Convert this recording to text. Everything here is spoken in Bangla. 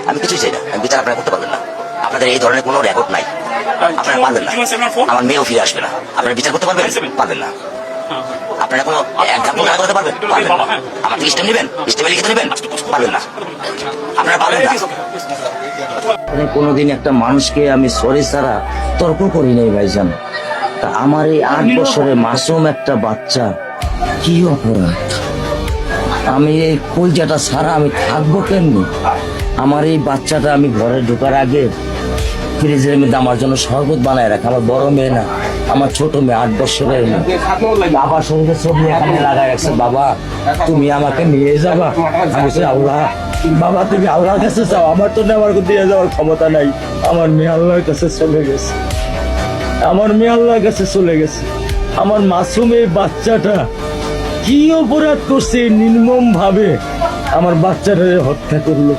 আমি কিছুই চাই না, আমি বিচার আপনারা করতে পারবেন না। আপনাদের এই ধরনের কোনো রেকর্ড নাই, আপনারা পারবেন না। আমার মেয়েও ফিরে আসবে না, আপনারা বিচার করতে পারবেন? পারবেন না। আপনারা কোনো এক্সাম্পল করতে পারবেন? পারবেন না। আমার থেকে স্টেপ নেবেন, স্টেপে লিখে নেবেন? পারবেন না, আপনারা পারবেন না। কোনোদিন একটা মানুষকে আমি সরি ছাড়া তর্ক করি নাই ভাইজান। তা আমার এই 8 বছরের মাসুম একটা বাচ্চা কি অপরাধ? আমি এই কলজাটা ছাড়া আমি থাকবো কেমনি? আমার এই বাচ্চাটা আমি ঘরে ঢোকার আগে ফ্রিজের মধ্যে আমার জন্য শরবত বানায় রাখে। আমার বড় মেয়ে না, আমার ছোট মেয়ে 8 বছরের মেয়ে। বাবার সঙ্গে ছবি এখানে লাগাই রাখছে, বাবা তুমি আমাকে নিয়ে যাবা। আমি বলছি আল্লাহ, বাবা তুমি আল্লাহর কাছে চাও, আমার তো নেওয়ার দিয়ে যাওয়ার ক্ষমতা নাই। আমার মেয়ে আল্লাহর কাছে চলে গেছে, আমার মেয়ে আল্লাহর কাছে চলে গেছে। আমার মাসুম এই বাচ্চাটা কি অপরাধ করছে নির্মম ভাবে আমার বাচ্চাটা হত্যা করলো।